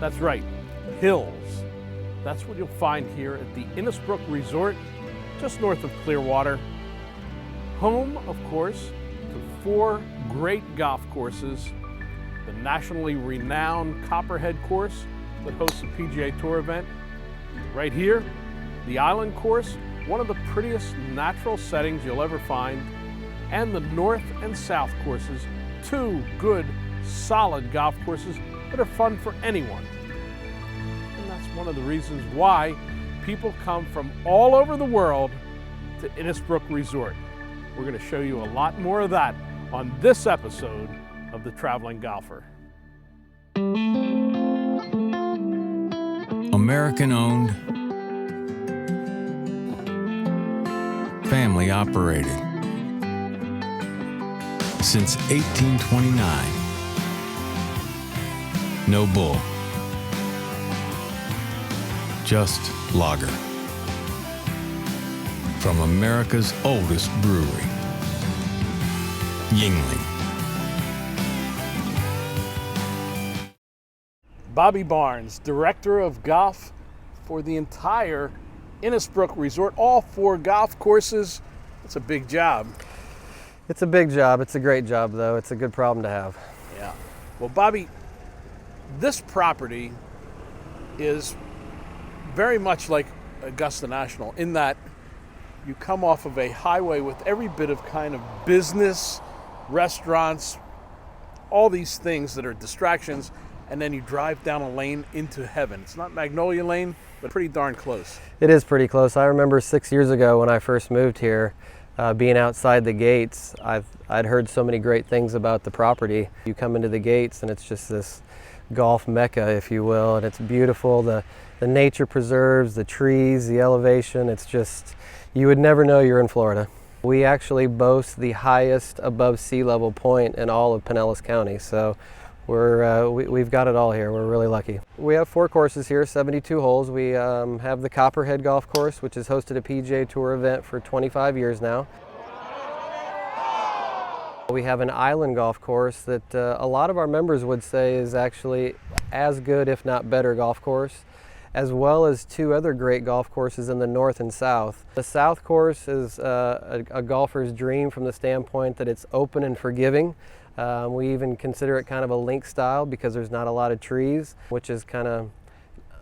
That's right, hills. That's what you'll find here at the Innisbrook Resort, just north of Clearwater. Home, of course, to 4 great golf courses. The nationally renowned Copperhead course that hosts a PGA Tour event. Right here, the Island course, one of the prettiest natural settings you'll ever find. And the North and South courses, 2 good, solid golf courses that are fun for anyone. And that's one of the reasons why people come from all over the world to Innisbrook Resort. We're going to show you a lot more of that on this episode of The Traveling Golfer. American owned, family operated. Since 1829. No bull. Just lager. From America's oldest brewery, Yuengling. Bobby Barnes, Director of Golf for the entire Innisbrook Resort, all 4 golf courses. It's a big job. It's a big job. It's a great job, though. It's a good problem to have. Yeah. Well, Bobby, this property is very much like Augusta National in that you come off of a highway with every bit of kind of business, restaurants, all these things that are distractions, and then you drive down a lane into heaven. It's not Magnolia Lane, but pretty darn close. It is pretty close. I remember 6 years ago when I first moved here, being outside the gates, I'd heard so many great things about the property. You come into the gates and it's just this golf mecca, if you will, and it's beautiful. The nature preserves, the trees, the elevation, it's just, you would never know you're in Florida. We actually boast the highest above sea level point in all of Pinellas County, so we've got it all here. We're really lucky. We have 4 courses here, 72 holes. We have the Copperhead Golf Course, which has hosted a PGA Tour event for 25 years now. We have an Island golf course that a lot of our members would say is actually as good, if not better, golf course, as well as 2 other great golf courses in the north and south. The south course is a golfer's dream from the standpoint that it's open and forgiving. We even consider it kind of a link style because there's not a lot of trees, which is kind of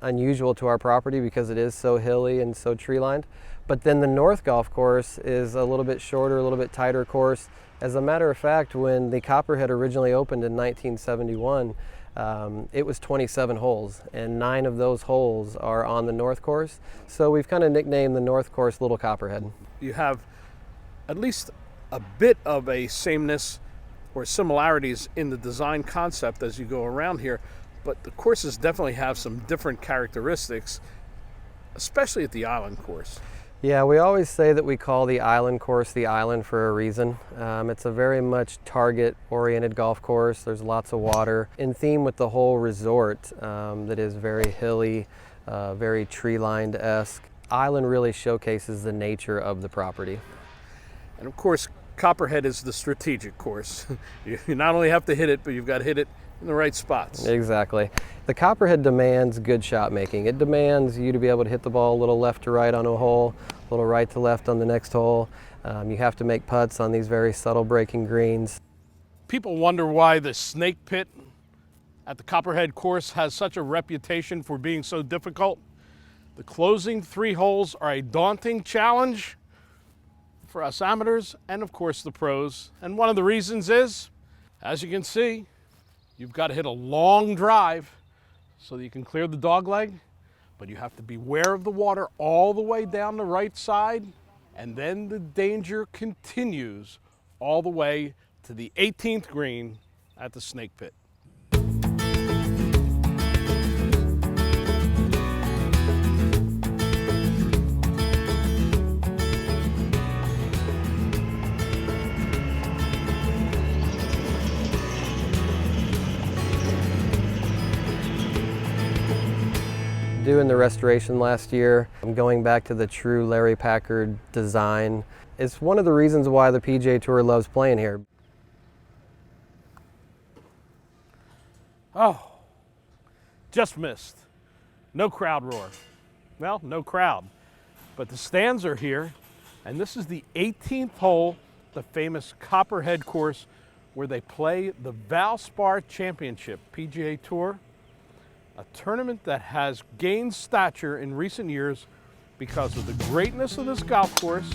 unusual to our property because it is so hilly and so tree lined. But then the north golf course is a little bit shorter, a little bit tighter course. As a matter of fact, when the Copperhead originally opened in 1971, it was 27 holes, and 9 of those holes are on the north course. So we've kind of nicknamed the north course Little Copperhead. You have at least a bit of a sameness or similarities in the design concept as you go around here, but the courses definitely have some different characteristics, especially at the Island course. Yeah, we always say that we call the Island course the Island for a reason. It's a very much target-oriented golf course. There's lots of water. In theme with the whole resort that is very hilly, very tree-lined-esque. Island really showcases the nature of the property. And of course, Copperhead is the strategic course. You not only have to hit it, but you've got to hit it in the right spots. Exactly. The Copperhead demands good shot making. It demands you to be able to hit the ball a little left to right on a hole, a little right to left on the next hole. You have to make putts on these very subtle breaking greens. People wonder why the snake pit at the Copperhead course has such a reputation for being so difficult. The closing 3 holes are a daunting challenge for us amateurs and of course the pros. And one of the reasons is, as you can see, you've got to hit a long drive so that you can clear the dog leg, but you have to beware of the water all the way down the right side, and then the danger continues all the way to the 18th green at the snake pit. Doing the restoration last year, I'm going back to the true Larry Packard design. It's one of the reasons why the PGA Tour loves playing here. Oh, Just missed. No crowd roar. Well, no crowd. But the stands are here, and this is the 18th hole, the famous Copperhead course, where they play the Valspar Championship PGA Tour, a tournament that has gained stature in recent years because of the greatness of this golf course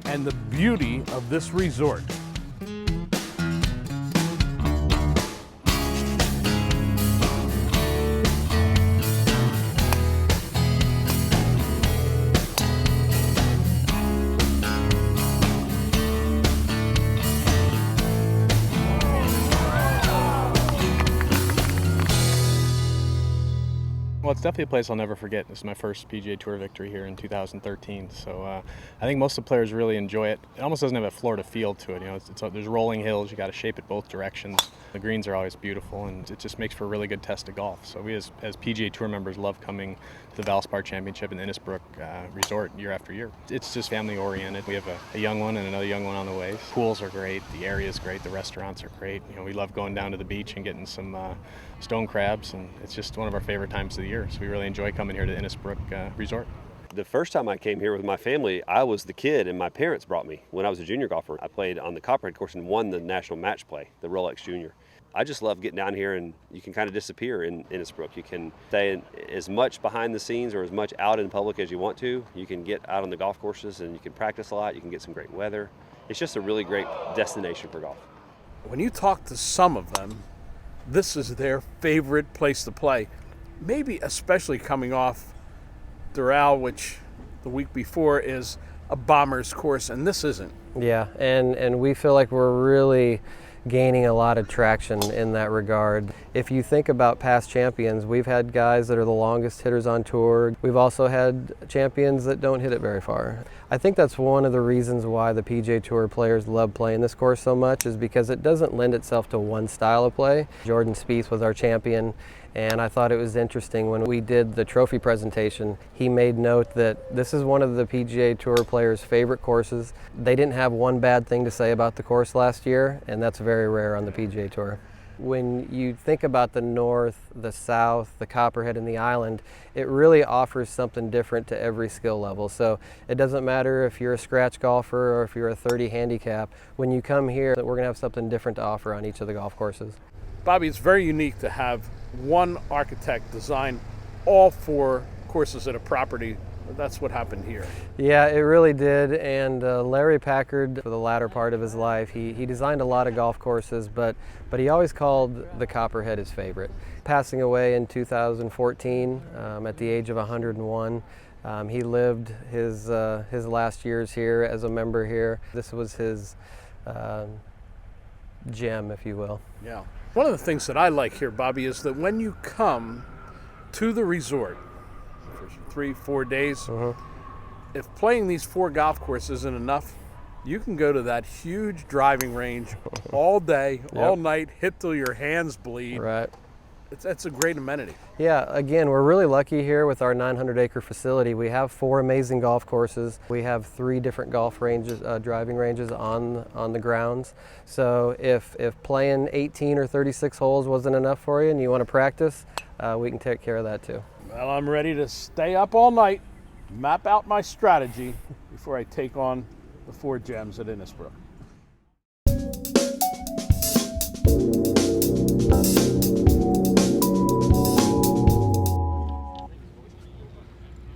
and the beauty of this resort. Well, it's definitely a place I'll never forget. This is my first PGA Tour victory here in 2013, so I think most of the players really enjoy it. It almost doesn't have a Florida feel to it. You know, there's rolling hills. You got to shape it both directions. The greens are always beautiful, and it just makes for a really good test of golf. So we, as PGA Tour members, love coming to the Valspar Championship in the Innisbrook Resort year after year. It's just family-oriented. We have a young one and another young one on the way. Pools are great. The area is great. The restaurants are great. You know, we love going down to the beach and getting some stone crabs, and it's just one of our favorite times of the year. So we really enjoy coming here to the Innisbrook Resort. The first time I came here with my family, I was the kid and my parents brought me. When I was a junior golfer, I played on the Copperhead course and won the national match play, the Rolex Junior. I just love getting down here, and you can kind of disappear in Innisbrook. You can stay as much behind the scenes or as much out in public as you want to. You can get out on the golf courses and you can practice a lot. You can get some great weather. It's just a really great destination for golf. When you talk to some of them, this is their favorite place to play. Maybe especially coming off Doral, which the week before is a bomber's course, and this isn't. Yeah, and we feel like we're really gaining a lot of traction in that regard. If you think about past champions, we've had guys that are the longest hitters on tour. We've also had champions that don't hit it very far. I think that's one of the reasons why the PGA Tour players love playing this course so much, is because it doesn't lend itself to one style of play. Jordan Spieth was our champion, and I thought it was interesting when we did the trophy presentation, he made note that this is one of the PGA Tour players' favorite courses. They didn't have one bad thing to say about the course last year, and that's very rare on the PGA Tour. When you think about the north, the south, the Copperhead, and the island, it really offers something different to every skill level. So it doesn't matter if you're a scratch golfer or if you're a 30 handicap. When you come here, we're going to have something different to offer on each of the golf courses. Bobby, it's very unique to have one architect design all four courses at a property. That's what happened here. Yeah, it really did. And Larry Packard, for the latter part of his life, he designed a lot of golf courses, but he always called the Copperhead his favorite. Passing away in 2014 at the age of 101. He lived his last years here as a member here. This was his gem, if you will. Yeah. One of the things that I like here, Bobby, is that when you come to the resort for 3-4 days, if playing these four golf courses isn't enough, you can go to that huge driving range all day, all night, hit till your hands bleed. Right. It's a great amenity. Yeah, again, we're really lucky here with our 900-acre facility. We have 4 amazing golf courses. We have 3 different golf ranges, driving ranges on the grounds. So if playing 18 or 36 holes wasn't enough for you and you want to practice, we can take care of that too. Well, I'm ready to stay up all night, map out my strategy before I take on the 4 gems at Innisbrook.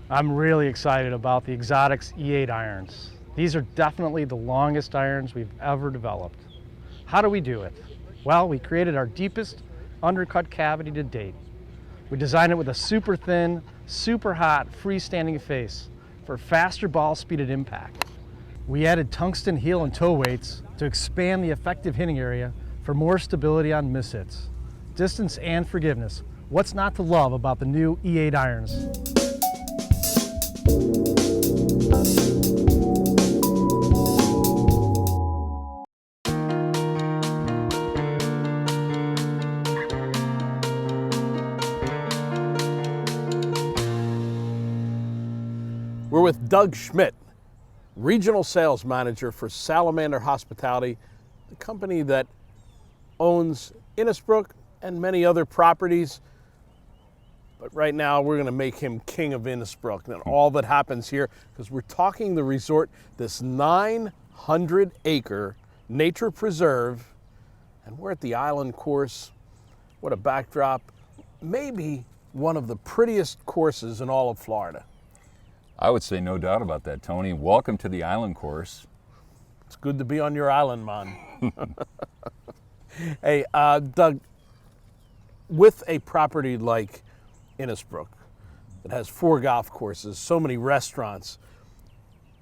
I'm really excited about the Exotics E8 irons. These are definitely the longest irons we've ever developed. How do we do it? Well, we created our deepest undercut cavity to date. We designed it with a super thin, super hot freestanding face for faster ball speed at impact. We added tungsten heel and toe weights to expand the effective hitting area for more stability on miss hits. Distance and forgiveness. What's not to love about the new E8 irons? We're with Doug Schmidt, Regional Sales Manager for Salamander Hospitality, the company that owns Innisbrook and many other properties. But right now, we're going to make him king of Innisbrook and all that happens here, because we're talking the resort, this 900-acre nature preserve, and we're at the island course. What a backdrop. Maybe one of the prettiest courses in all of Florida. I would say no doubt about that, Tony. Welcome to the island course. It's good to be on your island, man. Hey, Doug, with a property like Innisbrook that has 4 golf courses, so many restaurants,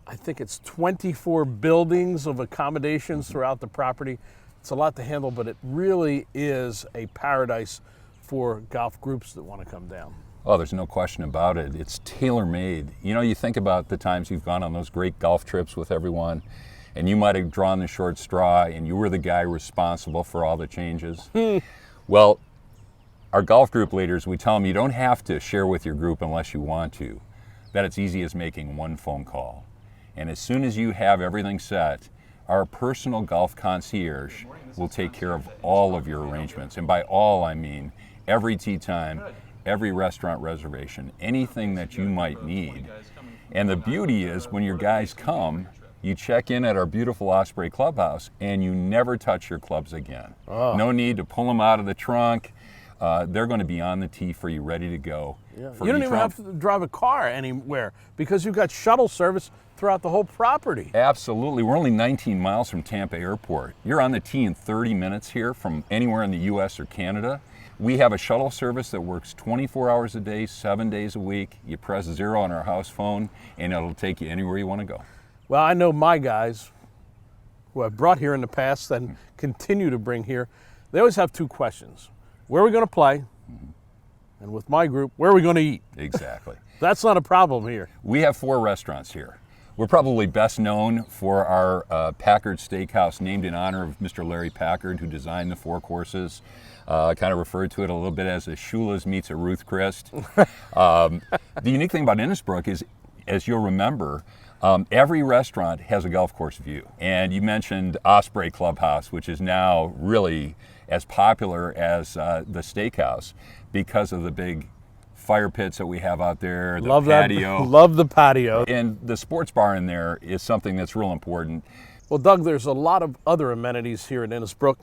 I think it's 24 buildings of accommodations throughout the property. It's a lot to handle, but it really is a paradise for golf groups that want to come down. Oh, there's no question about it. It's tailor-made. You know, you think about the times you've gone on those great golf trips with everyone, and you might have drawn the short straw, and you were the guy responsible for all the changes. Well, our golf group leaders, we tell them you don't have to share with your group unless you want to. That it's easy as making one phone call. And as soon as you have everything set, our personal golf concierge will take care of all of your arrangements. And by all, I mean every tee time, every restaurant reservation, anything that you might need. And the beauty is when your guys come, you check in at our beautiful Osprey Clubhouse and you never touch your clubs again. Oh. No need to pull them out of the trunk. They're going to be on the tee for you, ready to go. Yeah. You don't even have to drive a car anywhere because you've got shuttle service throughout the whole property. Absolutely. We're only 19 miles from Tampa Airport. You're on the tee in 30 minutes here from anywhere in the U.S. or Canada. We have a shuttle service that works 24 hours a day, 7 days a week. You press 0 on our house phone, and it'll take you anywhere you want to go. Well, I know my guys, who I've brought here in the past and continue to bring here, they always have 2 questions. Where are we going to play? And with my group, where are we going to eat? Exactly. That's not a problem here. We have 4 restaurants here. We're probably best known for our Packard Steakhouse, named in honor of Mr. Larry Packard, who designed the 4 courses. I kind of referred to it a little bit as a Shula's meets a Ruth Chris. The unique thing about Innisbrook is, as you'll remember, every restaurant has a golf course view. And you mentioned Osprey Clubhouse, which is now really as popular as the steakhouse because of the big fire pits that we have out there, the patio. Love the patio. And the sports bar in there is something that's real important. Well, Doug, there's a lot of other amenities here in Innisbrook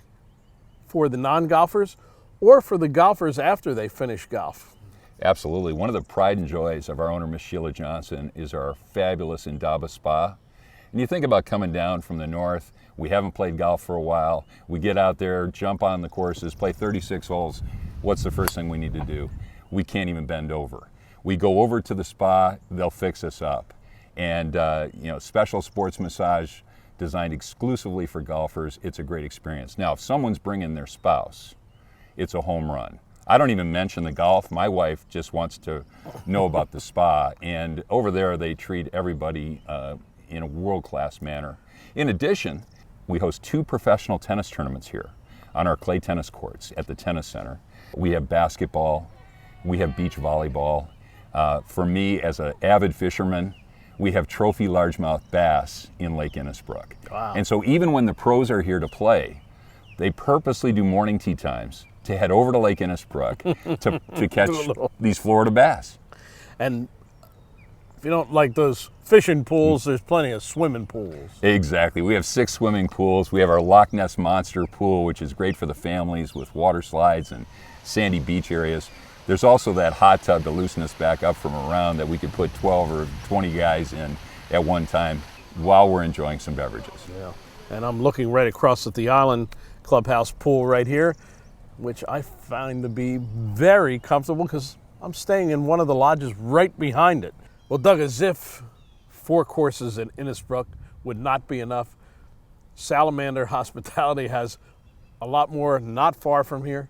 for the non-golfers or for the golfers after they finish golf. Absolutely. One of the pride and joys of our owner, Miss Sheila Johnson, is our fabulous Indaba Spa. And you think about coming down from the north, we haven't played golf for a while, we get out there, jump on the courses, play 36 holes. What's the first thing we need to do? We can't even bend over. We go over to the spa, they'll fix us up. And special sports massage designed exclusively for golfers. It's a great experience. Now, if someone's bringing their spouse, it's a home run. I don't even mention the golf. My wife just wants to know about the spa. And over there, they treat everybody in a world-class manner. In addition, we host 2 professional tennis tournaments here on our clay tennis courts at the tennis center. We have basketball. We have beach volleyball. For me, as an avid fisherman, we have trophy largemouth bass in Lake Innisbrook. Wow. And so even when the pros are here to play, they purposely do morning tee times to head over to Lake Innisbrook to catch these Florida bass. And if you don't like those fishing pools, there's plenty of swimming pools. Exactly. We have 6 swimming pools. We have our Loch Ness Monster pool, which is great for the families with water slides and sandy beach areas. There's also that hot tub to loosen us back up from around that we could put 12 or 20 guys in at one time while we're enjoying some beverages. Yeah. And I'm looking right across at the Island Clubhouse pool right here, which I find to be very comfortable because I'm staying in one of the lodges right behind it. Well, Doug, as if 4 courses in Innisbrook would not be enough, Salamander Hospitality has a lot more not far from here.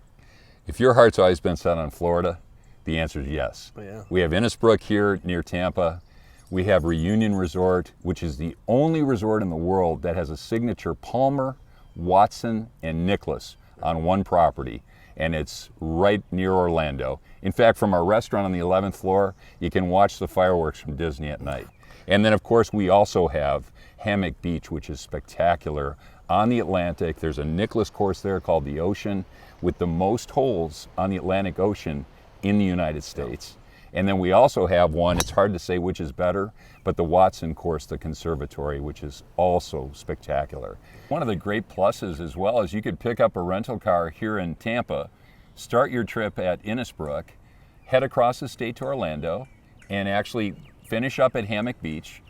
If your heart's always been set on Florida, the answer is yes. Yeah. We have Innisbrook here near Tampa. We have Reunion Resort, which is the only resort in the world that has a signature Palmer, Watson, and Nicholas on one property, and it's right near Orlando. In fact, from our restaurant on the 11th floor, you can watch the fireworks from Disney at night. And then, of course, we also have Hammock Beach, which is spectacular. On the Atlantic, there's a Nicholas course there called the Ocean, with the most holes on the Atlantic Ocean in the United States. And then we also have one, it's hard to say which is better, but the Watson course, the conservatory, which is also spectacular. One of the great pluses as well is you could pick up a rental car here in Tampa, start your trip at Innisbrook, head across the state to Orlando, and actually finish up at Hammock Beach,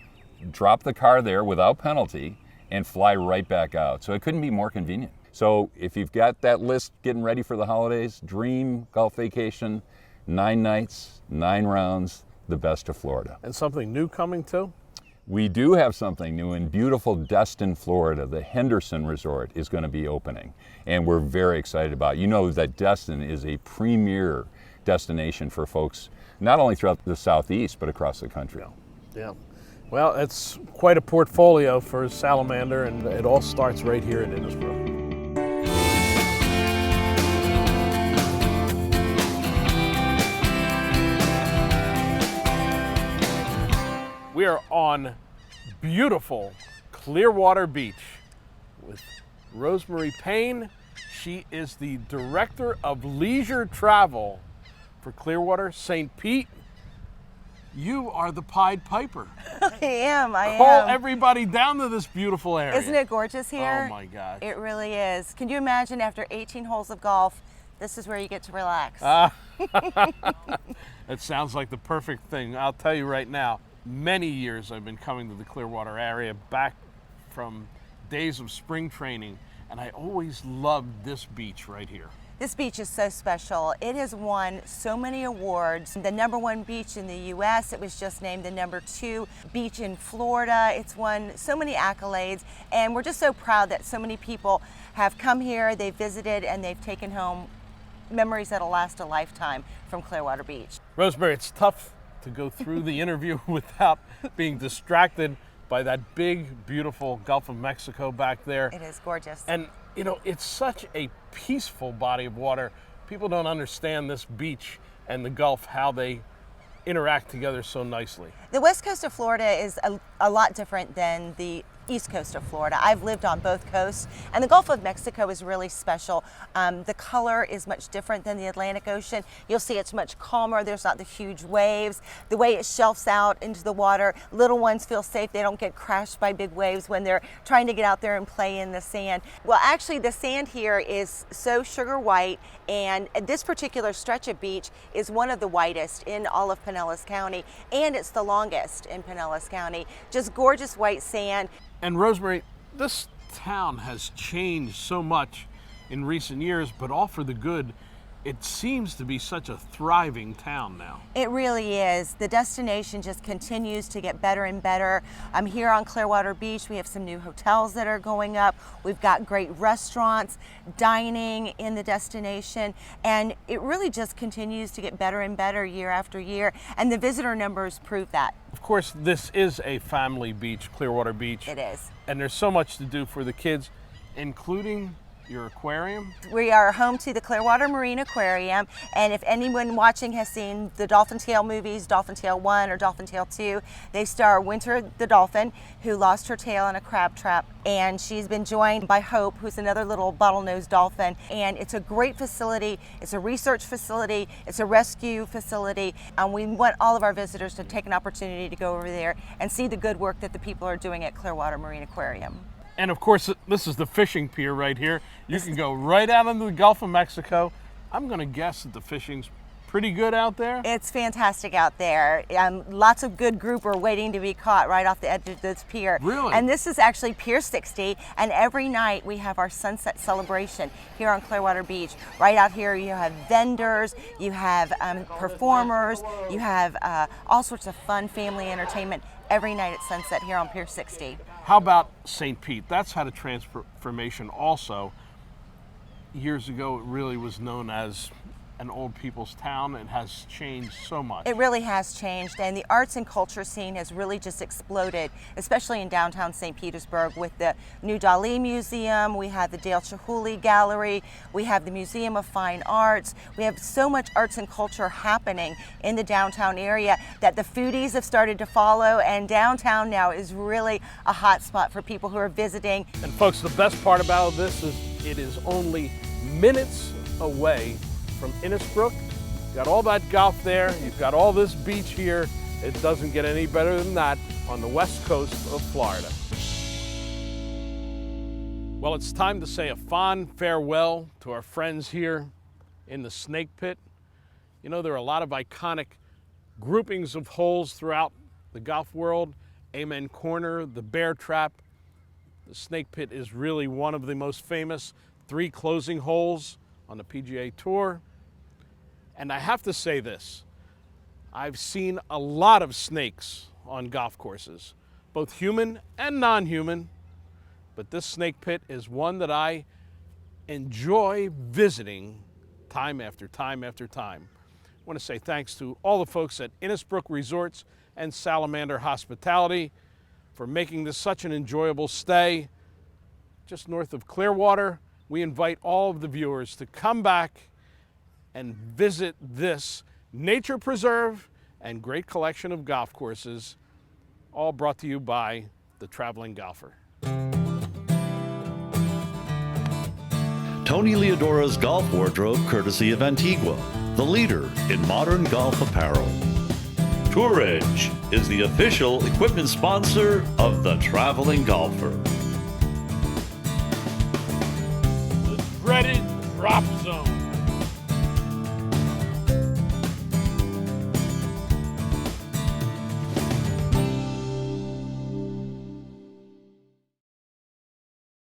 drop the car there without penalty, and fly right back out. So it couldn't be more convenient. So if you've got that list getting ready for the holidays, dream golf vacation, 9 nights, 9 rounds, the best of Florida. And something new coming too? We do have something new in beautiful Destin, Florida. The Henderson Resort is going to be opening, and we're very excited about it. You know that Destin is a premier destination for folks, not only throughout the Southeast, but across the country. Yeah. Well, it's quite a portfolio for Salamander, and it all starts right here at Innisbrook. We are on beautiful Clearwater Beach with Rosemary Payne. She is the Director of Leisure Travel for Clearwater St. Pete. You are the Pied Piper. I am. Call everybody down to this beautiful area. Isn't it gorgeous here? Oh my gosh. It really is. Can you imagine after 18 holes of golf, this is where you get to relax? It sounds like the perfect thing. I'll tell you right now, many years I've been coming to the Clearwater area back from days of spring training, and I always loved this beach right here. This beach is so special. It has won so many awards. The #1 beach in the U.S. It was just named the #2 beach in Florida. It's won so many accolades, and we're just so proud that so many people have come here, they've visited, and they've taken home memories that'll last a lifetime from Clearwater Beach. Rosemary, it's tough to go through the interview without being distracted by that big, beautiful Gulf of Mexico back there. It is gorgeous. And, you know, it's such a peaceful body of water. People don't understand this beach and the Gulf, how they interact together so nicely. The west coast of Florida is a lot different than the east coast of Florida. I've lived on both coasts, and the Gulf of Mexico is really special. The color is much different than the Atlantic Ocean. You'll see it's much calmer. There's not the huge waves. The way it shelves out into the water, little ones feel safe. They don't get crashed by big waves when they're trying to get out there and play in the sand. Well, actually, the sand here is so sugar white, and this particular stretch of beach is one of the whitest in all of Pinellas County, and it's the longest in Pinellas County. Just gorgeous white sand. And Rosemary, this town has changed so much in recent years, but all for the good. It seems to be such a thriving town now. It really is. The destination just continues to get better and better. Here on Clearwater Beach, we have some new hotels that are going up. We've got great restaurants, dining in the destination, and it really just continues to get better and better year after year, and the visitor numbers prove that. Of course, this is a family beach, Clearwater Beach. It is. And there's so much to do for the kids, including your aquarium. We are home to the Clearwater Marine Aquarium, and if anyone watching has seen the Dolphin Tale movies, Dolphin Tale 1 or Dolphin Tale 2, they star Winter the dolphin, who lost her tail in a crab trap, and she's been joined by Hope, who's another little bottlenose dolphin. And it's a great facility. It's a research facility. It's a rescue facility, and we want all of our visitors to take an opportunity to go over there and see the good work that the people are doing at Clearwater Marine Aquarium. And of course, this is the fishing pier right here. You can go right out into the Gulf of Mexico. I'm going to guess that the fishing's pretty good out there. It's fantastic out there. Lots of good grouper waiting to be caught right off the edge of this pier. Really? And this is actually Pier 60, and every night we have our sunset celebration here on Clearwater Beach. Right out here you have vendors, you have performers, you have all sorts of fun family entertainment every night at sunset here on Pier 60. How about St. Pete? That's had a transformation also. Years ago, it really was known as an old people's town. It has changed so much. It really has changed, and the arts and culture scene has really just exploded, especially in downtown St. Petersburg with the new Dali Museum. We have the Dale Chihuly Gallery. We have the Museum of Fine Arts. We have so much arts and culture happening in the downtown area that the foodies have started to follow, and downtown now is really a hot spot for people who are visiting. And folks, the best part about this is it is only minutes away from Innisbrook You got all that golf there, you've got all this beach here. It doesn't get any better than that on the west coast of Florida. Well, it's time to say a fond farewell to our friends here in the Snake Pit. You know, there are a lot of iconic groupings of holes throughout the golf world. Amen Corner, the Bear Trap. The Snake Pit is really one of the most famous 3 closing holes on the PGA Tour. And I have to say this, I've seen a lot of snakes on golf courses, both human and non-human, but this Snake Pit is one that I enjoy visiting time after time after time. I want to say thanks to all the folks at Innisbrook Resorts and Salamander Hospitality for making this such an enjoyable stay. Just north of Clearwater, we invite all of the viewers to come back and visit this nature preserve and great collection of golf courses, all brought to you by the Traveling Golfer. Tony Leodora's golf wardrobe, courtesy of Antigua, the leader in modern golf apparel. Tour Edge is the official equipment sponsor of the Traveling Golfer. The dreaded drop zone.